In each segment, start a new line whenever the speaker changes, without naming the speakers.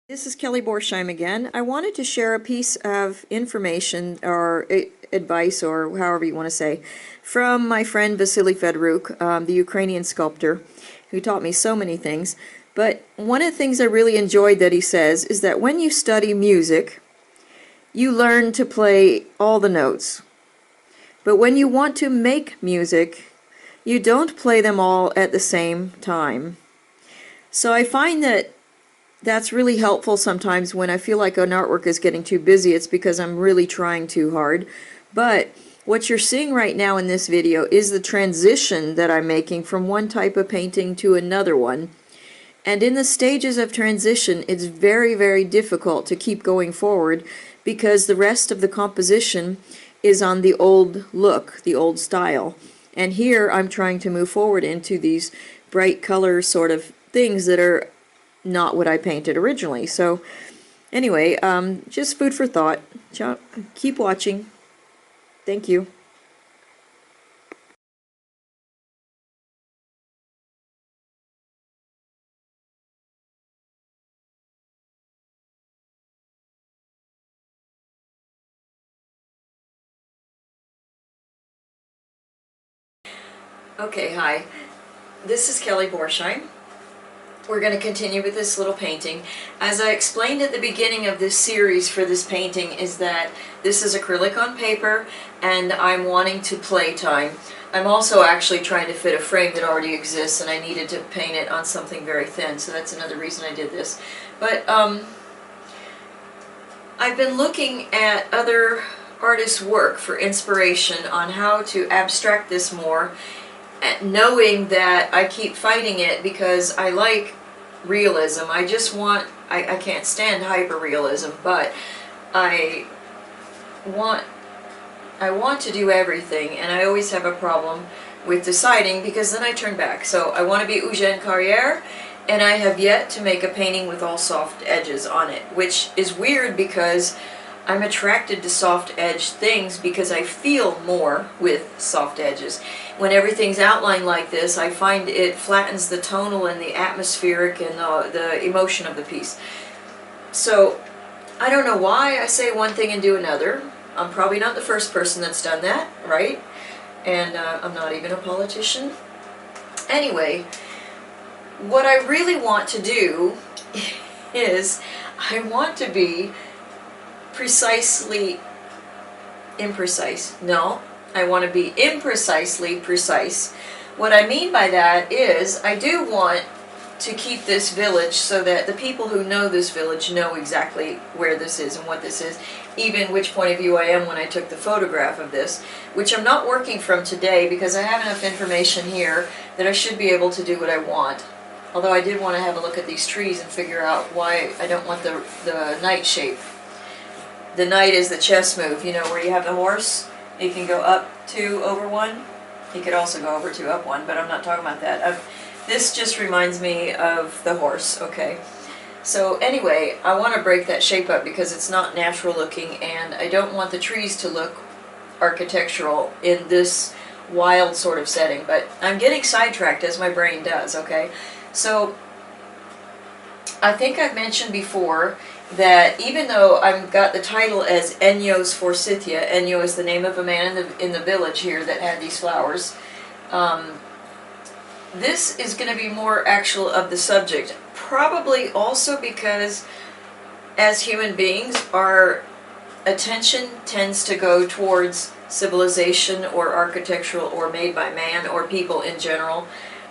This is Kelly Borsheim again. I wanted to share a piece of information or advice, or however you want to say, from my friend Vasily Fedoruk, the Ukrainian sculptor, who taught me so many things. But one of the things I really enjoyed that he says is that when you study music, you learn to play all the notes. But when you want to make music, you don't play them all at the same time. So I find that that's really helpful sometimes when I feel like an artwork is getting too busy. It's because I'm really trying too hard. But what you're seeing right now in this video is the transition that I'm making from one type of painting to another one. And in the stages of transition, it's very, very difficult to keep going forward because the rest of the composition is on the old look, the old style. And here I'm trying to move forward into these bright color sort of things that are not what I painted originally. So anyway, just food for thought. Keep watching. Thank you. Okay, hi. This is Kelly Borsheim. We're going to continue with this little painting. As I explained at the beginning of this series for this painting is that this is acrylic on paper and I'm wanting to play time. I'm also actually trying to fit a frame that already exists and I needed to paint it on something very thin, so that's another reason I did this. But I've been looking at other artists' work for inspiration on how to abstract this more, knowing that I keep fighting it because I like realism. I can't stand hyper-realism, but I want to do everything, and I always have a problem with deciding because then I turn back. So I want to be Eugène Carrière, and I have yet to make a painting with all soft edges on it, which is weird because I'm attracted to soft edged things because I feel more with soft edges. When everything's outlined like this, I find it flattens the tonal and the atmospheric and the emotion of the piece. So I don't know why I say one thing and do another. I'm probably not the first person that's done that, right? And I'm not even a politician. Anyway, what I really want to do is I want to be precisely imprecise. No, I want to be imprecisely precise. What I mean by that is I do want to keep this village so that the people who know this village know exactly where this is and what this is, even which point of view I am when I took the photograph of this, which I'm not working from today because I have enough information here that I should be able to do what I want. Although I did want to have a look at these trees and figure out why I don't want the knight shape. The knight is the chess move, you know, where you have the horse. You can go up 2 over 1. You could also go over 2 up 1, but I'm not talking about that. This just reminds me of the horse, okay? So anyway, I want to break that shape up because it's not natural looking, and I don't want the trees to look architectural in this wild sort of setting. But I'm getting sidetracked as my brain does, okay? So I think I've mentioned before that even though I've got the title as Enio's Forsythia, Enio is the name of a man in the village here that had these flowers, this is going to be more actual of the subject, probably also because as human beings our attention tends to go towards civilization or architectural or made by man or people in general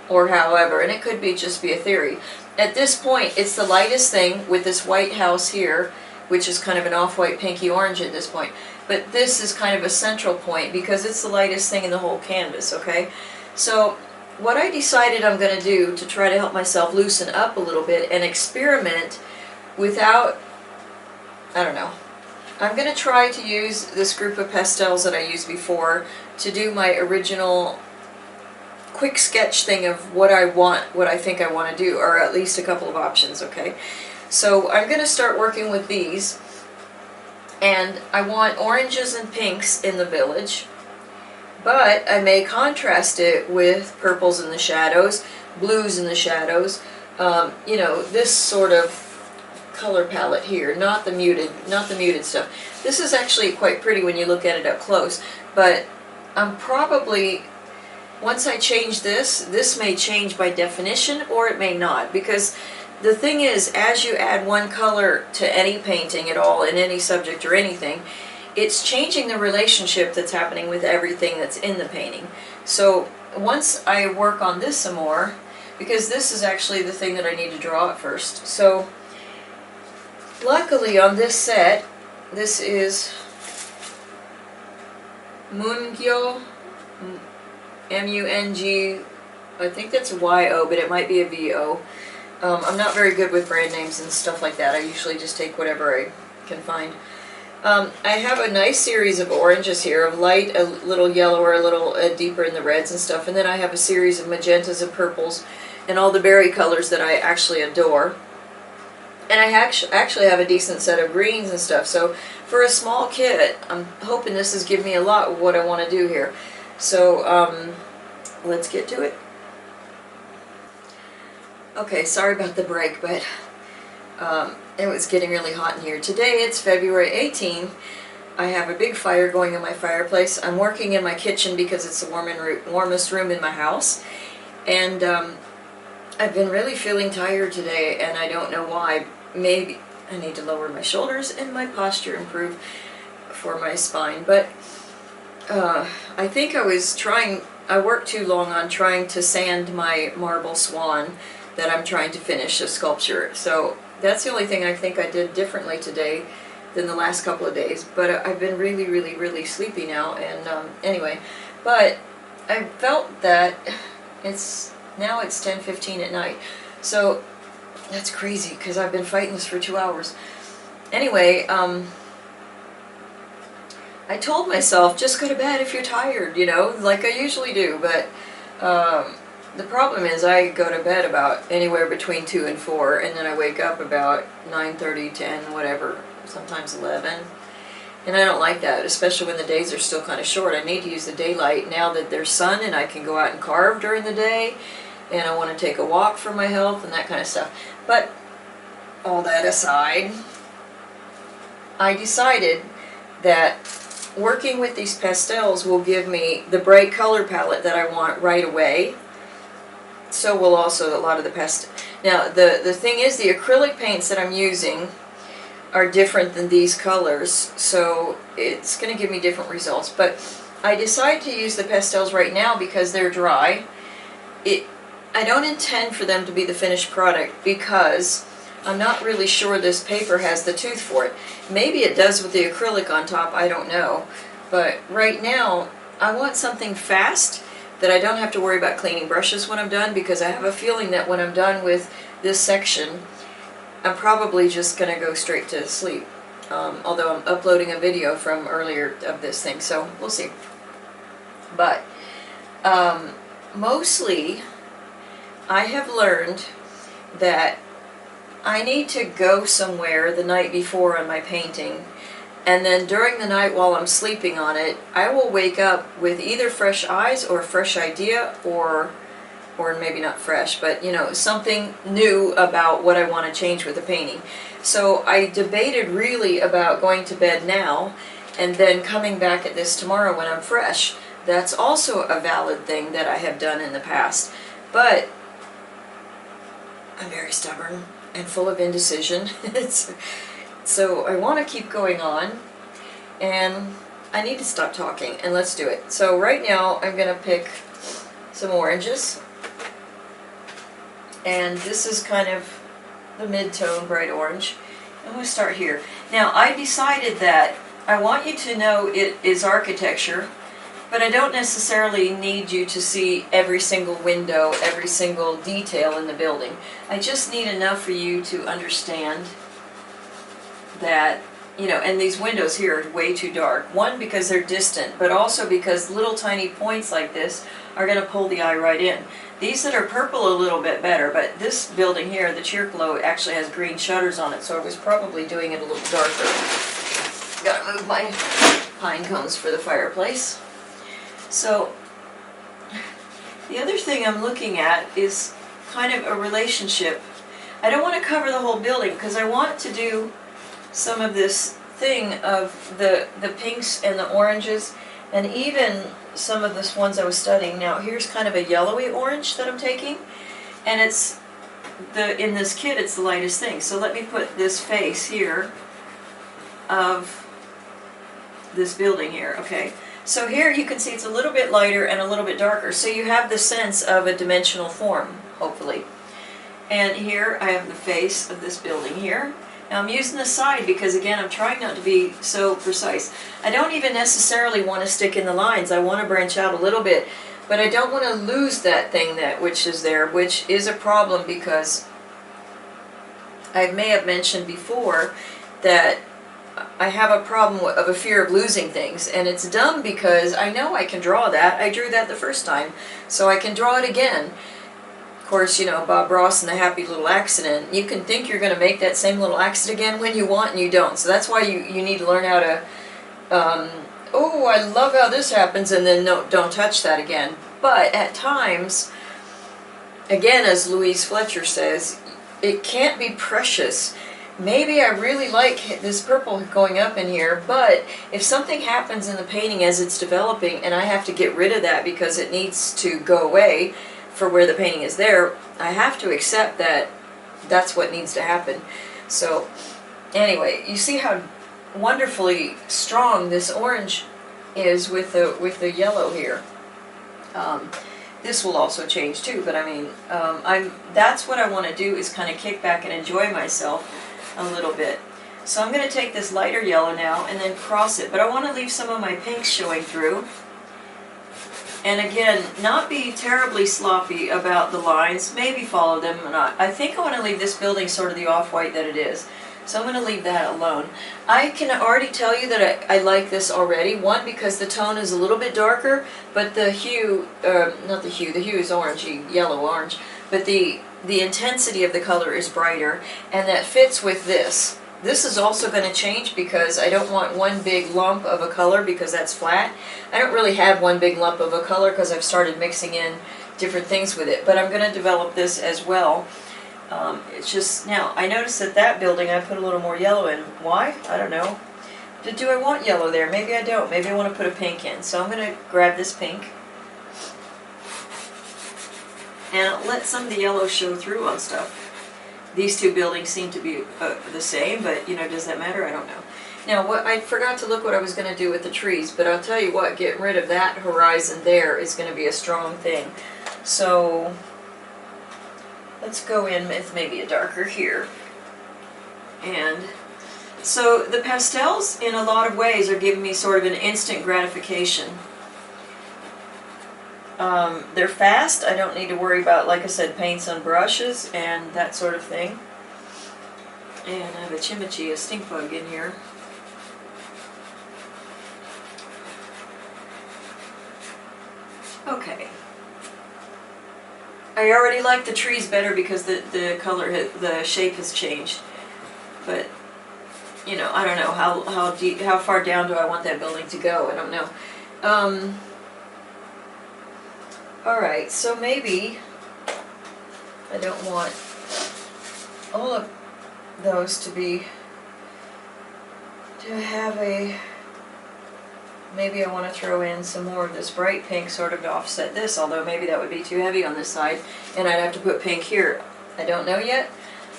or however, and it could be just be a theory. At this point, it's the lightest thing with this white house here, which is kind of an off-white pinky orange at this point. But this is kind of a central point because it's the lightest thing in the whole canvas, okay? So what I decided I'm going to do to try to help myself loosen up a little bit and experiment without, I don't know, I'm going to try to use this group of pastels that I used before to do my original quick sketch thing of what I want, what I think I want to do, or at least a couple of options, okay? So I'm going to start working with these, and I want oranges and pinks in the village, but I may contrast it with purples in the shadows, blues in the shadows, you know, this sort of color palette here, not the muted stuff. This is actually quite pretty when you look at it up close, but I'm probably, once I change this may change by definition or it may not, because the thing is, as you add one color to any painting at all, in any subject or anything, it's changing the relationship that's happening with everything that's in the painting. So once I work on this some more, because this is actually the thing that I need to draw at first. So luckily on this set, this is Mungyo, M-U-N-G, I think that's a Y-O, but it might be a V-O. I'm not very good with brand names and stuff like that. I usually just take whatever I can find. I have a nice series of oranges here, of light, a little yellower, a little deeper in the reds and stuff, and then I have a series of magentas and purples and all the berry colors that I actually adore. And I actually have a decent set of greens and stuff, so for a small kit, I'm hoping this is giving me a lot of what I want to do here. So let's get to it. Okay, sorry about the break, but it was getting really hot in here. Today it's February 18th. I have a big fire going in my fireplace. I'm working in my kitchen because it's the warmest room in my house. And I've been really feeling tired today, and I don't know why. Maybe I need to lower my shoulders and my posture improve for my spine. But I think I worked too long on trying to sand my marble swan that I'm trying to finish a sculpture. So that's the only thing I think I did differently today than the last couple of days. But I've been really, really, really sleepy now. And anyway, but I felt that now it's 10:15 at night. So that's crazy because I've been fighting this for 2 hours. Anyway, I told myself, just go to bed if you're tired, you know, like I usually do. But the problem is I go to bed about anywhere between 2 and 4, and then I wake up about 9:30, 10, whatever, sometimes 11. And I don't like that, especially when the days are still kind of short. I need to use the daylight now that there's sun and I can go out and carve during the day, and I want to take a walk for my health and that kind of stuff. But all that aside, I decided that working with these pastels will give me the bright color palette that I want right away. So will also a lot of the pastel. Now the thing is, the acrylic paints that I'm using are different than these colors, so it's going to give me different results. But I decided to use the pastels right now because they're dry. I don't intend for them to be the finished product because I'm not really sure this paper has the tooth for it. Maybe it does with the acrylic on top, I don't know. But right now, I want something fast that I don't have to worry about cleaning brushes when I'm done, because I have a feeling that when I'm done with this section, I'm probably just going to go straight to sleep. Although I'm uploading a video from earlier of this thing, so we'll see. But mostly, I have learned that I need to go somewhere the night before on my painting, and then during the night while I'm sleeping on it, I will wake up with either fresh eyes or a fresh idea, or maybe not fresh, but you know, something new about what I want to change with the painting. So I debated really about going to bed now and then coming back at this tomorrow when I'm fresh. That's also a valid thing that I have done in the past. But I'm very stubborn and full of indecision. So I want to keep going on, and I need to stop talking, and let's do it. So right now I'm going to pick some oranges, and this is kind of the mid-tone bright orange. I'm going to start here. Now I decided that I want you to know it is architecture, but I don't necessarily need you to see every single window, every single detail in the building. I just need enough for you to understand that, you know, and these windows here are way too dark. One, because they're distant, but also because little tiny points like this are going to pull the eye right in. These that are purple a little bit better, but this building here, the Cheer Glow, actually has green shutters on it, so I was probably doing it a little darker. Gotta move my pine cones for the fireplace. So, the other thing I'm looking at is kind of a relationship. I don't want to cover the whole building because I want to do some of this thing of the pinks and the oranges, and even some of the ones I was studying. Now here's kind of a yellowy orange that I'm taking, and it's in this kit it's the lightest thing. So let me put this face here of this building here, okay? So here you can see it's a little bit lighter and a little bit darker, so you have the sense of a dimensional form, hopefully. And here I have the face of this building here. Now I'm using the side because, again, I'm trying not to be so precise. I don't even necessarily want to stick in the lines. I want to branch out a little bit, but I don't want to lose that thing which is there, which is a problem because I may have mentioned before that I have a problem of a fear of losing things, and it's dumb because I know I can draw that. I drew that the first time, so I can draw it again. Of course, you know, Bob Ross and the Happy Little Accident. You can think you're going to make that same little accident again when you want and you don't. So that's why you need to learn how to, oh, I love how this happens, and then no, don't touch that again. But at times, again, as Louise Fletcher says, it can't be precious. Maybe I really like this purple going up in here, but if something happens in the painting as it's developing and I have to get rid of that because it needs to go away for where the painting is there, I have to accept that that's what needs to happen. So anyway, you see how wonderfully strong this orange is with the yellow here. This will also change too, but I mean, that's what I want to do, is kind of kick back and enjoy myself a little bit. So I'm going to take this lighter yellow now and then cross it, but I want to leave some of my pinks showing through. And again, not be terribly sloppy about the lines, maybe follow them or not. I think I want to leave this building sort of the off-white that it is. So I'm going to leave that alone. I can already tell you that I like this already. One, because the tone is a little bit darker, but the hue, the hue is orangey, yellow-orange, but the intensity of the color is brighter, and that fits with this. This is also going to change because I don't want one big lump of a color because that's flat. I don't really have one big lump of a color because I've started mixing in different things with it, but I'm going to develop this as well. It's just, now, I noticed that building I put a little more yellow in. Why? I don't know. Do I want yellow there? Maybe I don't. Maybe I want to put a pink in. So I'm going to grab this pink and let some of the yellow show through on stuff. These two buildings seem to be the same, but, you know, does that matter? I don't know. Now, I forgot to look what I was going to do with the trees, but I'll tell you what, getting rid of that horizon there is going to be a strong thing. So let's go in with maybe a darker here. And so the pastels, in a lot of ways, are giving me sort of an instant gratification. They're fast. I don't need to worry about, like I said, paints on brushes and that sort of thing. And I have a chimichurri, a stink bug in here. Okay. I already like the trees better because the color, the shape has changed. But, you know, I don't know how deep, how far down do I want that building to go? I don't know. Alright, so maybe I don't want all of those to have a, maybe I want to throw in some more of this bright pink sort of to offset this, although maybe that would be too heavy on this side, and I'd have to put pink here. I don't know yet.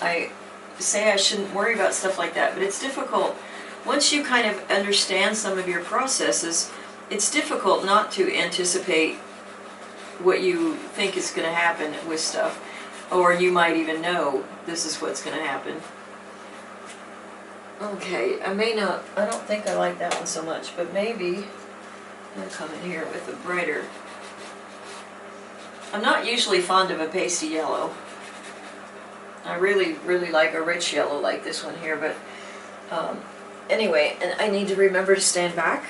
I say I shouldn't worry about stuff like that, but it's difficult. Once you kind of understand some of your processes, it's difficult not to anticipate what you think is going to happen with stuff, or you might even know this is what's going to happen. Okay, I don't think I like that one so much, but maybe I'm going to come in here with a brighter. I'm not usually fond of a pasty yellow. I really like a rich yellow like this one here, but anyway, and I need to remember to stand back.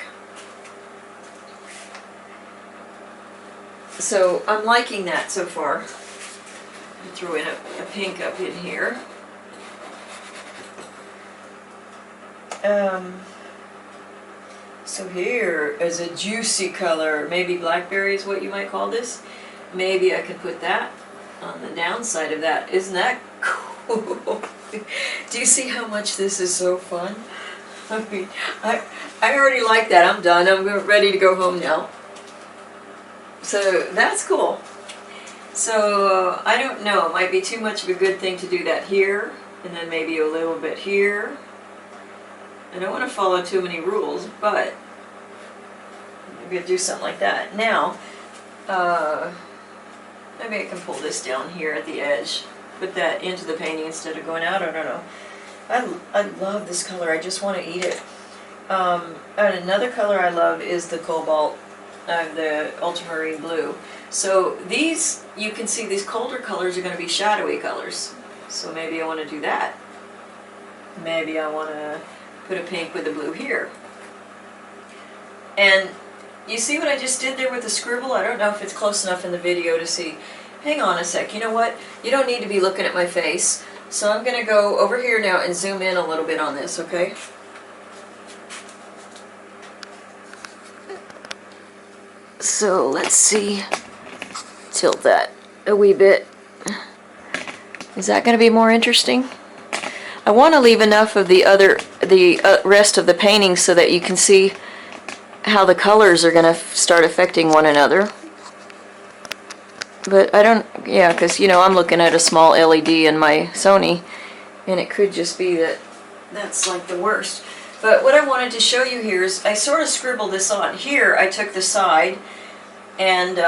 So I'm liking that so far. I'll throw in a pink up in here. So here is a juicy color, maybe blackberry is what you might call this. Maybe I could put that on the downside of that. Isn't that cool? Do you see how much this is so fun? I mean, I already like that. I'm done. I'm ready to go home now. So that's cool. So I don't know. It might be too much of a good thing to do that here, and then maybe a little bit here. I don't want to follow too many rules, but maybe I'll do something like that. Now, maybe I can pull this down here at the edge. Put that into the painting instead of going out. I don't know. I love this color. I just want to eat it. And another color I love is the cobalt, the ultramarine blue. So these, you can see these colder colors are going to be shadowy colors. So maybe I want to do that. Maybe I want to put a pink with a blue here. And you see what I just did there with the scribble? I don't know if it's close enough in the video to see. Hang on a sec. You know what? You don't need to be looking at my face. So I'm going to go over here now and zoom in a little bit on this, okay? So let's see. Tilt that a wee bit. Is that going to be more interesting? I want to leave enough of the rest of the painting so that you can see how the colors are going to start affecting one another. But I don't, yeah, because, you know, I'm looking at a small LED in my Sony, and it could just be that that's like the worst. But what I wanted to show you here is I sort of scribbled this on. Here I took the side, and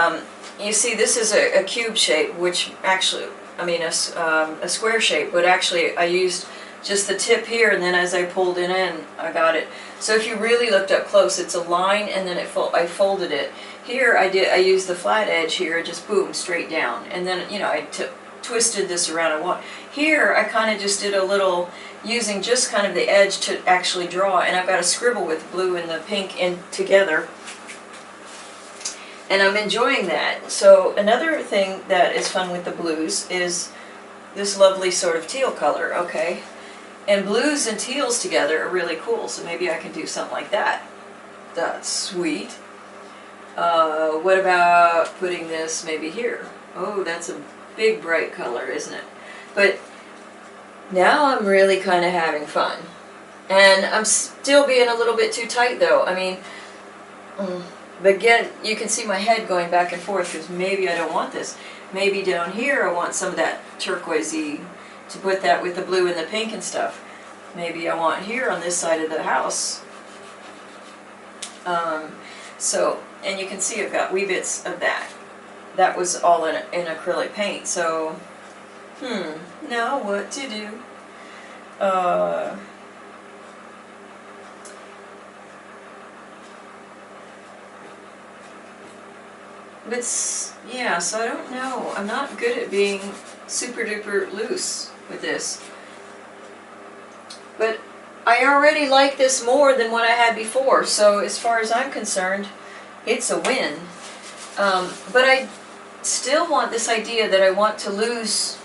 you see this is a cube shape, which actually, I mean a square shape, but actually I used just the tip here, and then as I pulled it in, I got it. So if you really looked up close, it's a line, and then I folded it. Here I used the flat edge here, just boom, straight down. And then, you know, I twisted this around. Here I kind of just did a little, using just kind of the edge to actually draw, and I've got a scribble with blue and the pink in together. And I'm enjoying that. So another thing that is fun with the blues is this lovely sort of teal color, okay? And blues and teals together are really cool, so maybe I can do something like that. That's sweet. What about putting this maybe here? Oh, that's a big bright color, isn't it? But now I'm really kind of having fun. And I'm still being a little bit too tight though. I mean, but again, you can see my head going back and forth because maybe I don't want this. Maybe down here I want some of that turquoisey to put that with the blue and the pink and stuff. Maybe I want here on this side of the house. And you can see I've got wee bits of that. That was all in acrylic paint. So, now what to do? But yeah, so I don't know. I'm not good at being super duper loose with this. But I already like this more than what I had before, so as far as I'm concerned, it's a win. But I still want this idea that I want to lose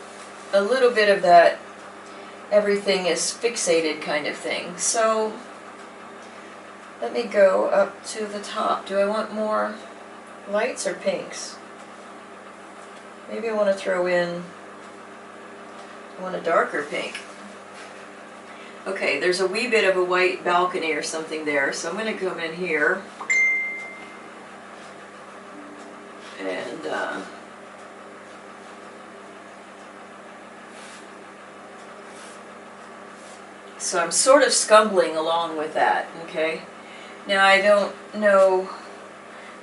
a little bit of that everything is fixated kind of thing. So let me go up to the top. Do I want more lights or pinks? Maybe I want to throw in, I want a darker pink. Okay, there's a wee bit of a white balcony or something there, so I'm going to come in here and so I'm sort of scumbling along with that, okay? Now I don't know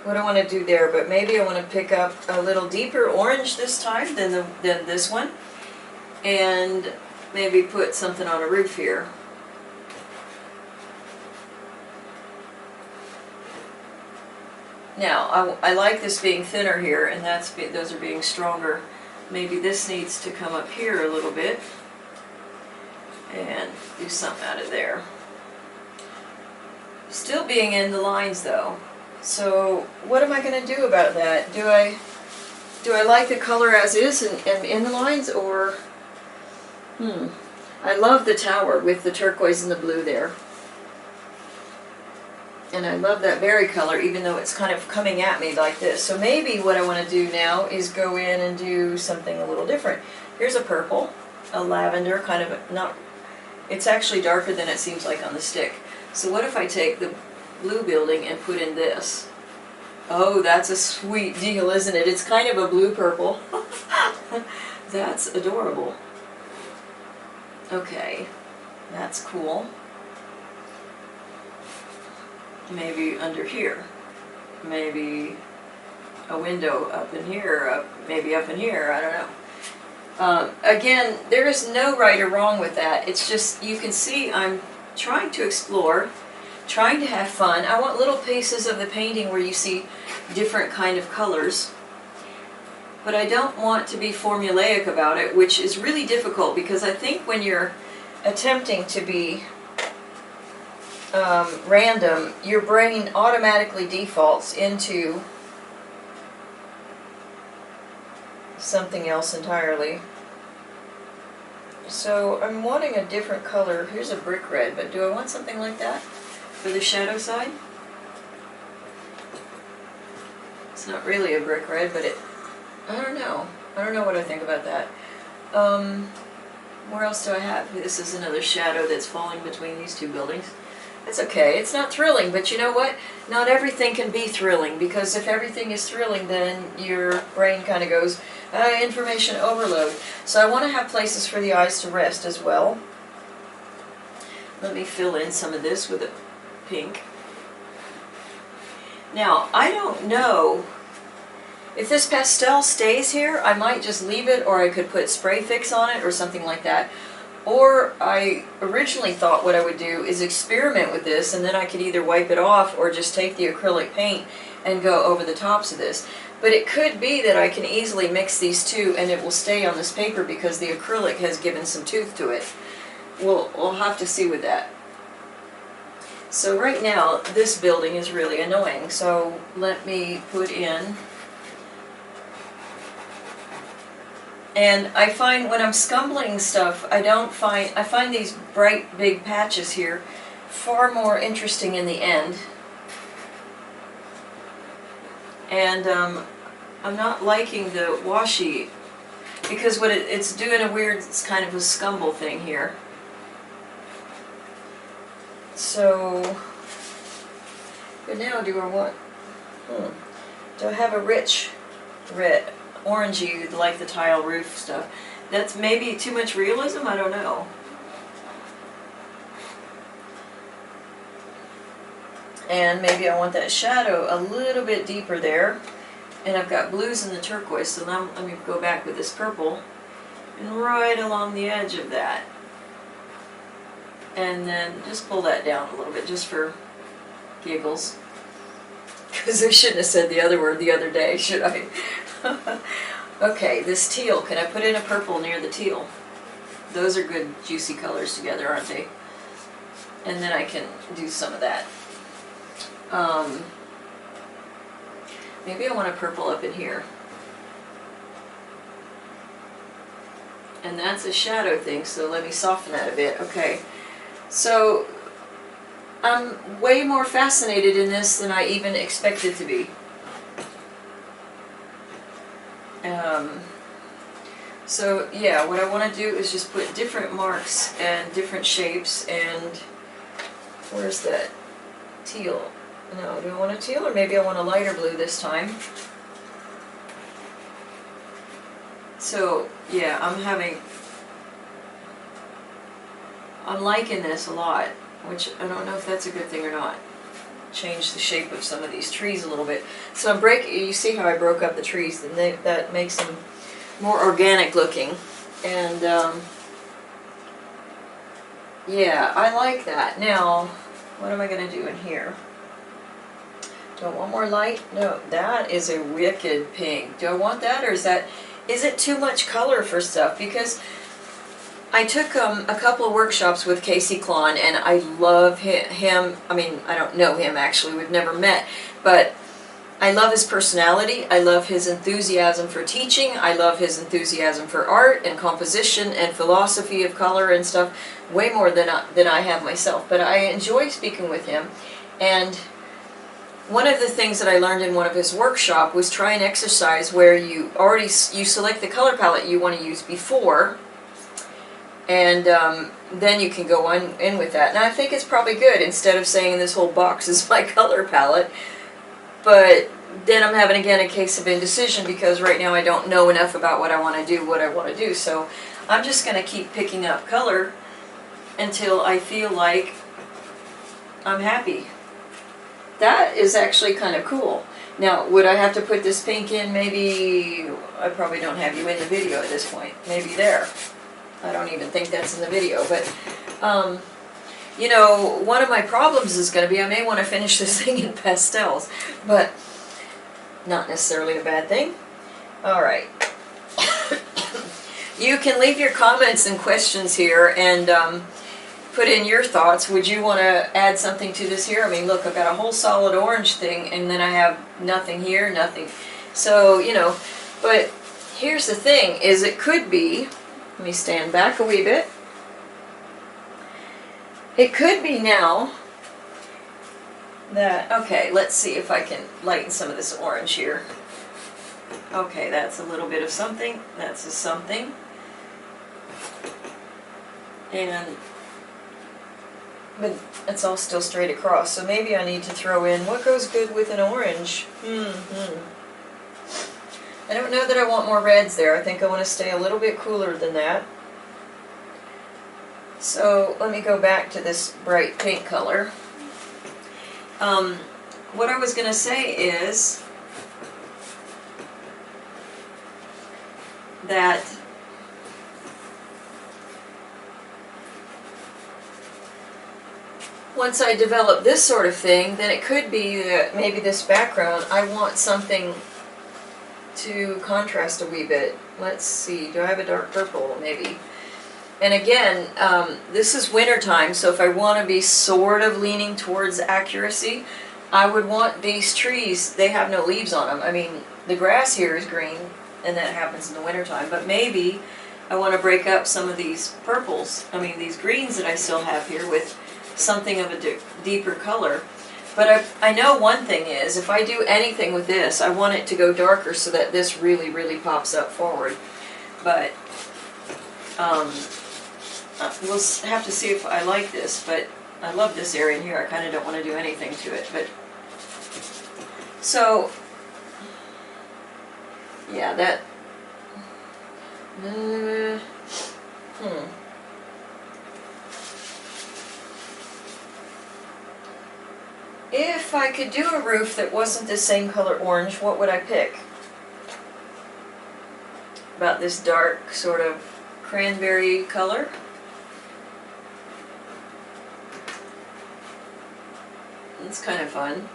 what I want to do there, but maybe I want to pick up a little deeper orange this time than this one, and maybe put something on a roof here. Now, I like this being thinner here, and those are being stronger. Maybe this needs to come up here a little bit and do something out of there. Still being in the lines though. So what am I going to do about that? Do I like the color as is and in the lines, or I love the tower with the turquoise and the blue there. And I love that berry color, even though it's kind of coming at me like this. So maybe what I want to do now is go in and do something a little different. Here's a purple. a lavender, kind of not, it's actually darker than it seems like on the stick. So what if I take the blue building and put in this? Oh, that's a sweet deal, isn't it? It's kind of a blue-purple. That's adorable. Okay, that's cool. Maybe under here. Maybe a window up in here, maybe up in here, I don't know. Again, there is no right or wrong with that. It's just, you can see I'm trying to explore, trying to have fun. I want little pieces of the painting where you see different kind of colors. But I don't want to be formulaic about it, which is really difficult because I think when you're attempting to be random, your brain automatically defaults into something else entirely. So I'm wanting a different color. Here's a brick red, but do I want something like that for the shadow side? It's not really a brick red, but I don't know. I don't know what I think about that. Where else do I have? This is another shadow that's falling between these two buildings. It's okay, it's not thrilling, but you know what? Not everything can be thrilling, because if everything is thrilling, then your brain kind of goes, information overload. So I want to have places for the eyes to rest as well. Let me fill in some of this with a pink. Now, I don't know if this pastel stays here. I might just leave it, or I could put spray fix on it or something like that. Or I originally thought what I would do is experiment with this, and then I could either wipe it off or just take the acrylic paint and go over the tops of this. But it could be that I can easily mix these two and it will stay on this paper because the acrylic has given some tooth to it. We'll have to see with that. So right now, this building is really annoying, so let me put in. And I find when I'm scumbling stuff, I find these bright big patches here far more interesting in the end. And I'm not liking the washi, because what it's doing a weird, it's kind of a scumble thing here. So, but now do I want, do I have a rich red, orangey, like the tile roof stuff? That's maybe too much realism, I don't know. And maybe I want that shadow a little bit deeper there. And I've got blues in the turquoise, so now let me go back with this purple and right along the edge of that. And then just pull that down a little bit, just for giggles. Because I shouldn't have said the other word the other day, should I? Okay, this teal, can I put in a purple near the teal? Those are good juicy colors together, aren't they? And then I can do some of that. Maybe I want a purple up in here. And that's a shadow thing, so let me soften that a bit. Okay, so I'm way more fascinated in this than I even expected to be. So yeah, what I want to do is just put different marks and different shapes. And where's that teal? No, do I want a teal, or maybe I want a lighter blue this time? So yeah, I'm liking this a lot, which I don't know if that's a good thing or not. Change the shape of some of these trees a little bit. So I'm you see how I broke up the trees, and that makes them more organic looking. And yeah, I like that. Now, what am I going to do in here? Do I want more light? No, that is a wicked pink. Do I want that, or is it too much color for stuff? Because I took a couple of workshops with Casey Klon, and I love him. I mean, I don't know him actually, we've never met, but I love his personality. I love his enthusiasm for teaching. I love his enthusiasm for art and composition and philosophy of color and stuff, way more than I have myself. But I enjoy speaking with him. And one of the things that I learned in one of his workshops was try an exercise where you select the color palette you want to use before, And then you can go on in with that. And I think it's probably good, instead of saying this whole box is my color palette. But then I'm having, again, a case of indecision, because right now I don't know enough about what I want to do, So I'm just going to keep picking up color until I feel like I'm happy. That is actually kind of cool. Now, would I have to put this pink in? Maybe, I probably don't have you in the video at this point. Maybe there. I don't even think that's in the video, but, you know, one of my problems is going to be I may want to finish this thing in pastels, but not necessarily a bad thing. All right. You can leave your comments and questions here, and put in your thoughts. Would you want to add something to this here? I mean, look, I've got a whole solid orange thing, and then I have nothing here, nothing. So, you know, but here's the thing, is it could be, let me stand back a wee bit. It could be now that, okay, let's see if I can lighten some of this orange here. Okay, that's a little bit of something, that's a something. And but it's all still straight across, so maybe I need to throw in what goes good with an orange. I don't know that I want more reds there. I think I want to stay a little bit cooler than that. So let me go back to this bright pink color. What I was going to say is that once I develop this sort of thing, then it could be that maybe this background, I want something to contrast a wee bit. Let's see, do I have a dark purple? Maybe. And again, this is winter time, so if I want to be sort of leaning towards accuracy, I would want these trees, they have no leaves on them. I mean, the grass here is green, and that happens in the winter time, but maybe I want to break up some of these purples, I mean these greens that I still have here, with something of a deeper color. But I know one thing is, if I do anything with this, I want it to go darker so that this really, really pops up forward. But we'll have to see if I like this, but I love this area in here. I kind of don't want to do anything to it. But so, yeah, that, If I could do a roof that wasn't the same color orange, what would I pick? About this dark sort of cranberry color. It's kind of fun.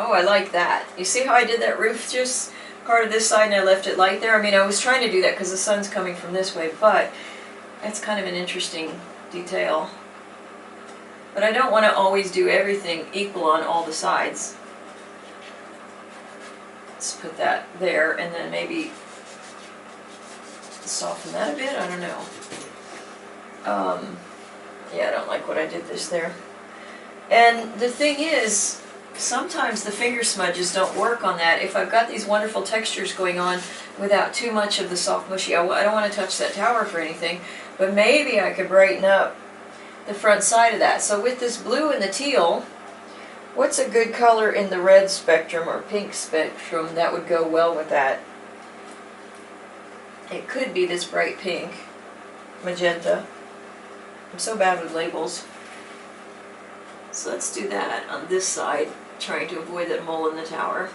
Oh, I like that. You see how I did that roof just part of this side and I left it light there? I mean, I was trying to do that because the sun's coming from this way, but that's kind of an interesting detail. But I don't want to always do everything equal on all the sides. Let's put that there, and then maybe soften that a bit, I don't know. Yeah, I don't like what I did this there. And the thing is, sometimes the finger smudges don't work on that. If I've got these wonderful textures going on without too much of the soft mushy, I don't want to touch that tower for anything, but maybe I could brighten up the front side of that. So with this blue and the teal, what's a good color in the red spectrum or pink spectrum that would go well with that? It could be this bright pink, magenta. I'm so bad with labels. So let's do that on this side, trying to avoid that mole in the tower.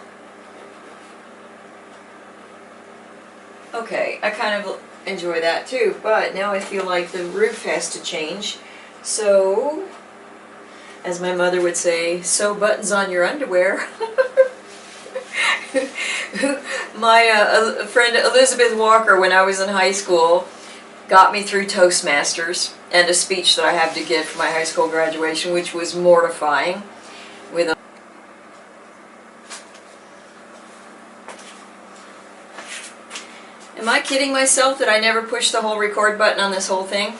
Okay, I kind of enjoy that too, but now I feel like the roof has to change. So, as my mother would say, sew buttons on your underwear. My friend Elizabeth Walker, when I was in high school, got me through Toastmasters and a speech that I have to give for my high school graduation, which was mortifying. With Am I kidding myself that I never pushed the whole record button on this whole thing?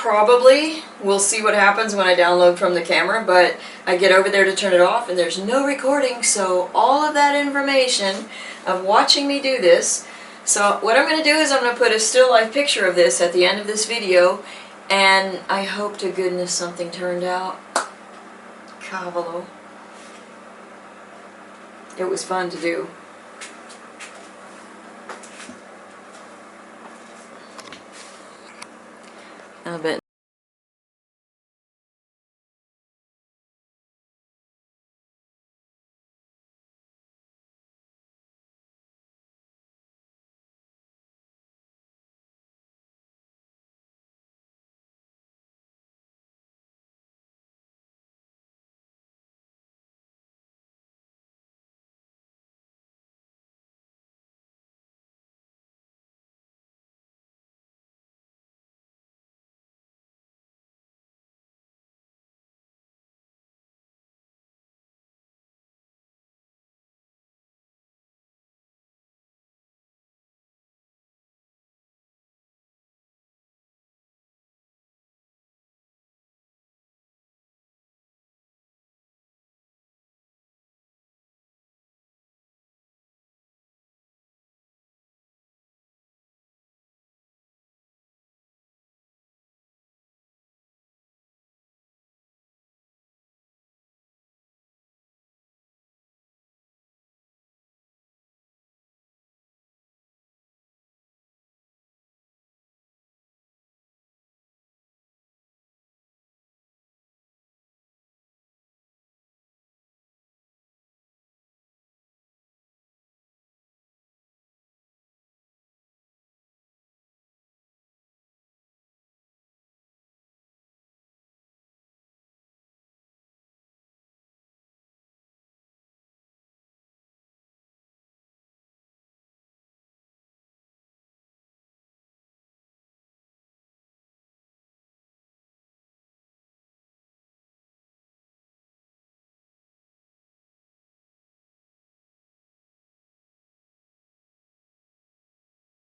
Probably. We'll see what happens when I download from the camera, but I get over there to turn it off and there's no recording, so all of that information of watching me do this. So what I'm going to do is I'm going to put a still life picture of this at the end of this video, and I hope to goodness something turned out. Cavolo. It was fun to do. I bet